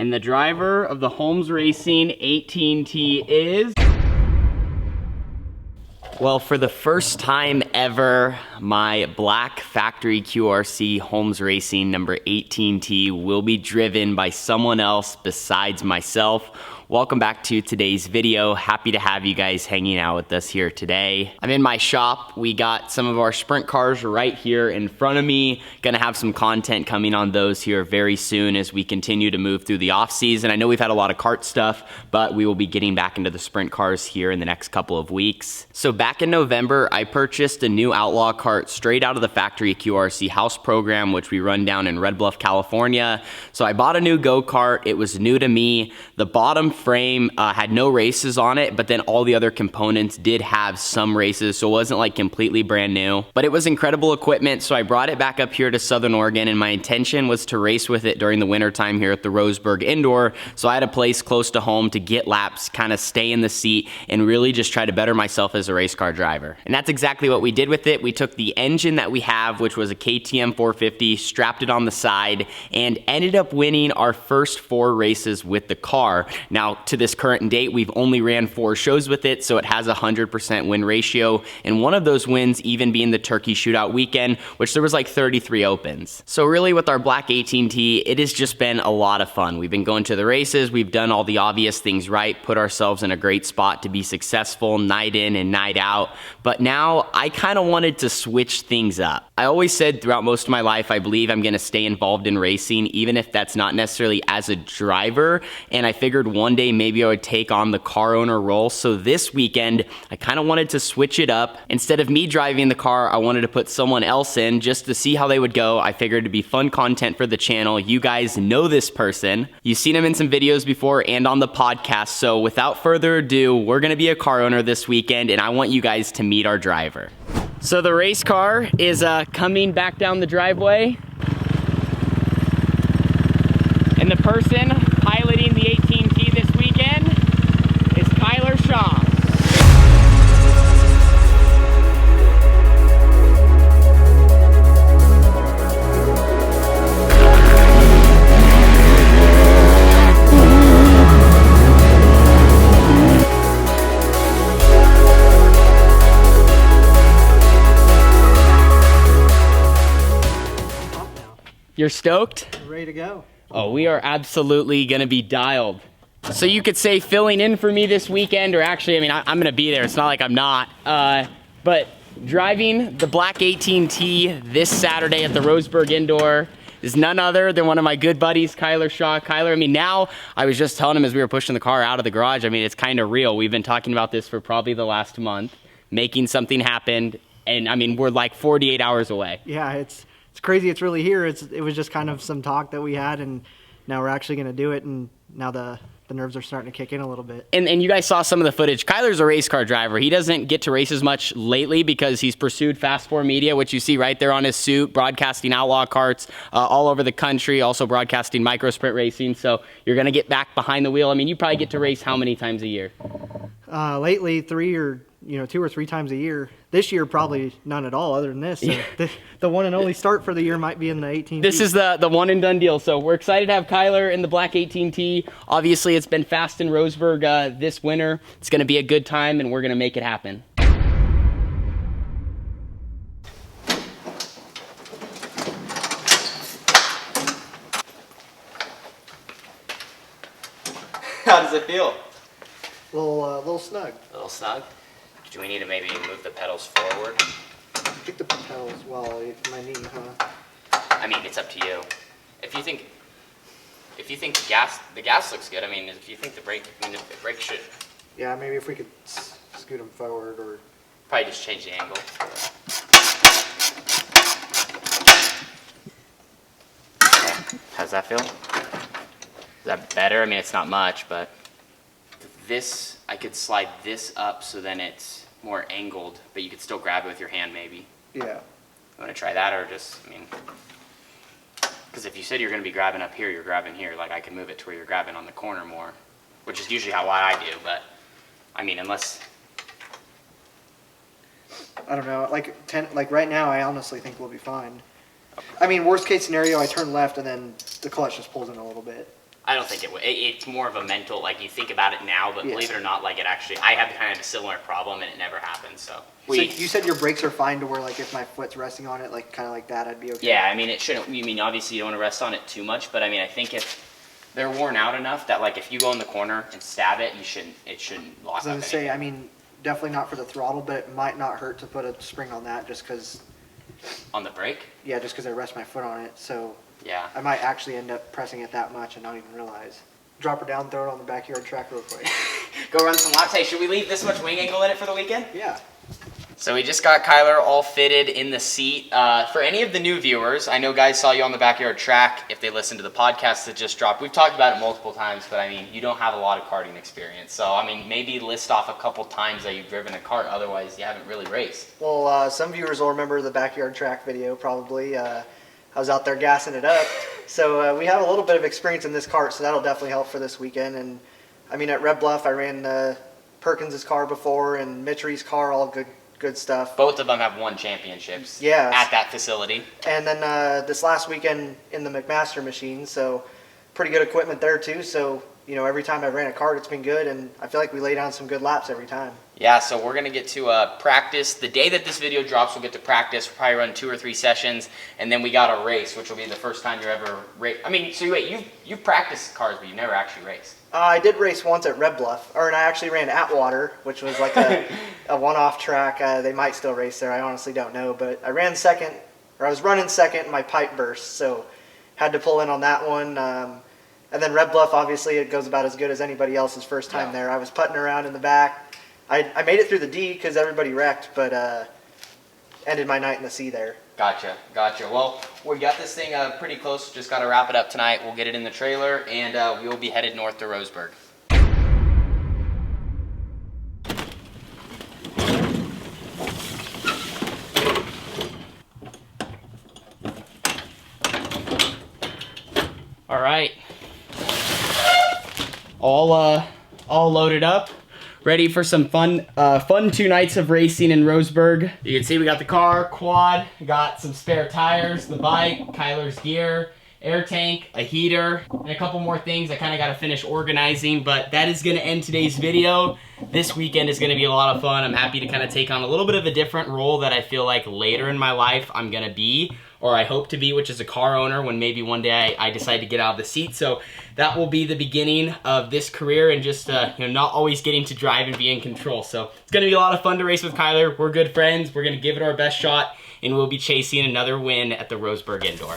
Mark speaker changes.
Speaker 1: And the driver of the Holmes Racing 18T is... Well, for the first time ever, my black factory QRC Holmes Racing number 18T will be driven by someone else besides myself. Welcome back to today's video. Happy to have you guys hanging out with us here today. I'm in my shop. We got some of our sprint cars right here in front of me. Gonna have some content coming on those here very soon as we continue to move through the off season. I know we've had a lot of kart stuff, but we will be getting back into the sprint cars here in the next couple of weeks. So back in November, I purchased a new Outlaw kart straight out of the factory QRC house program, which we run down in Red Bluff, California. So I bought a new go-kart. It was new to me. The bottom frame had no races on it, but then all the other components did have some races, so it wasn't like completely brand new. But it was incredible equipment, so I brought it back up here to Southern Oregon, and my intention was to race with it during the winter time here at the Roseburg Indoor. So I had a place close to home to get laps, kind of stay in the seat, and really just try to better myself as a race car driver. And that's exactly what we did with it. We took the engine that we have, which was a KTM 450, strapped it on the side, and ended up winning our first 4 races with the car. Now, to this current date, we've only ran 4 shows with it, so it has a 100% win ratio, and one of those wins even being the Turkey Shootout weekend, which there was like 33 opens. So really with our black 18T, it has just been a lot of fun. We've been going to the races, we've done all the obvious things right, put ourselves in a great spot to be successful night in and night out, but now I kind of wanted to switch things up. I always said throughout most of my life, I believe I'm gonna stay involved in racing, even if that's not necessarily as a driver, and I figured one day maybe I would take on the car owner role. So this weekend, I kind of wanted to switch it up. Instead of me driving the car, I wanted to put someone else in just to see how they would go. I figured it'd be fun content for the channel. You guys know this person. You've seen him in some videos before and on the podcast. So without further ado, we're gonna be a car owner this weekend, and I want you guys to meet our driver. So the race car is coming back down the driveway. And the person piloting the 18T this weekend is Kyler Shaw. You're stoked?
Speaker 2: Ready to go.
Speaker 1: Oh, we are absolutely gonna be dialed. So you could say filling in for me this weekend, or actually, I mean, I'm gonna be there. It's not like I'm not. But driving the black 18T this Saturday at the Roseburg Indoor is none other than one of my good buddies, Kyler Shaw. Kyler, I mean, now, I was just telling him as we were pushing the car out of the garage, I mean, it's kind of real. We've been talking about this for probably the last month, making something happen, and I mean, we're like 48 hours away.
Speaker 2: Yeah, it's crazy. It's really here. It was just kind of some talk that we had, and now we're actually going to do it, and now the nerves are starting to kick in a little bit.
Speaker 1: And you guys saw some of the footage. Kyler's a race car driver. He doesn't get to race as much lately because he's pursued Fast 4 Media, which you see right there on his suit, broadcasting Outlaw karts all over the country, also broadcasting micro sprint racing. So you're going to get back behind the wheel. I mean, you probably get to race how many times a year?
Speaker 2: Lately, 2 or 3 times a year. This year, probably none at all other than this. So
Speaker 1: Yeah.
Speaker 2: the one and only start for the year might be in the 18T.
Speaker 1: This is the one and done deal. So we're excited to have Kyler in the black 18T. Obviously, it's been fast in Roseburg this winter. It's going to be a good time, and we're going to make it happen. How does it feel?
Speaker 2: Little snug.
Speaker 1: A little snug? Do we need to maybe move the pedals forward?
Speaker 2: Kick the pedals while my knee, huh?
Speaker 1: I mean, it's up to you. If you think the gas looks good, I mean, if you think the brake should
Speaker 2: Yeah, maybe if we could scoot them forward, or
Speaker 1: probably just change the angle. Okay. How's that feel? Is that better? I mean, it's not much, but this, I could slide this up so then it's more angled, but you could still grab it with your hand maybe.
Speaker 2: Yeah.
Speaker 1: You want to try that, or just, I mean, because if you said you're going to be grabbing up here, you're grabbing here. Like, I can move it to where you're grabbing on the corner more, which is usually how I do, but I mean, unless...
Speaker 2: I don't know, like right now, I honestly think we'll be fine. I mean, worst case scenario, I turn left and then the clutch just pulls in a little bit.
Speaker 1: I don't think it would. It's more of a mental, like you think about it now, but believe it or not, like it actually, I have kind of a similar problem and it never happened, so.
Speaker 2: So you said your brakes are fine to where like if my foot's resting on it, like kind of like that, I'd be okay?
Speaker 1: Yeah, I mean, it shouldn't, obviously you don't want to rest on it too much, but I mean, I think if they're worn out enough that like if you go in the corner and stab it, it shouldn't lock up.
Speaker 2: I was going to say, I mean, definitely not for the throttle, but it might not hurt to put a spring on that just because.
Speaker 1: On the brake?
Speaker 2: Yeah, just because I rest my foot on it, so.
Speaker 1: Yeah.
Speaker 2: I might actually end up pressing it that much and not even realize. Drop her down, throw it on the backyard track real quick.
Speaker 1: Go run some laps. Hey, should we leave this much wing angle in it for the weekend?
Speaker 2: Yeah.
Speaker 1: So we just got Kyler all fitted in the seat. For any of the new viewers, I know guys saw you on the backyard track if they listened to the podcast that just dropped. We've talked about it multiple times, but I mean, you don't have a lot of karting experience. So, I mean, maybe list off a couple times that you've driven a kart, otherwise you haven't really raced.
Speaker 2: Well, some viewers will remember the backyard track video probably. I was out there gassing it up. So we have a little bit of experience in this kart, so that'll definitely help for this weekend. And I mean, at Red Bluff, I ran Perkins' car before and Mitchery's car, all good stuff.
Speaker 1: Both of them have won championships at that facility.
Speaker 2: And then this last weekend in the McMaster machine, so pretty good equipment there too. So, you know, every time I ran a kart, it's been good, and I feel like we lay down some good laps every time.
Speaker 1: Yeah, so we're going to get to practice. The day that this video drops, we'll get to practice. We'll probably run 2 or 3 sessions, and then we got a race, which will be the first time you're ever I mean, so wait, you've practiced cars, but you never actually raced.
Speaker 2: I did race once at Red Bluff, and I actually ran Atwater, which was like a one-off track. They might still race there. I honestly don't know, but I ran second, or I was running second, and my pipe burst, so had to pull in on that one. And then Red Bluff, obviously, it goes about as good as anybody else's first time there. I was putting around in the back. I made it through the D because everybody wrecked, but ended my night in the C there.
Speaker 1: Gotcha. Well, we got this thing pretty close. Just got to wrap it up tonight. We'll get it in the trailer, and we will be headed north to Roseburg. All right. All loaded up. Ready for some fun 2 nights of racing in Roseburg. You can see we got the car, quad, got some spare tires, the bike, Kyler's gear, air tank, a heater, and a couple more things I kind of got to finish organizing, but that is going to end today's video. This weekend is going to be a lot of fun. I'm happy to kind of take on a little bit of a different role that I feel like later in my life I'm going to be, or I hope to be, which is a car owner when maybe one day I decide to get out of the seat. So that will be the beginning of this career and just you know, not always getting to drive and be in control. So it's going to be a lot of fun to race with Kyler. We're good friends. We're going to give it our best shot, and we'll be chasing another win at the Roseburg Indoor.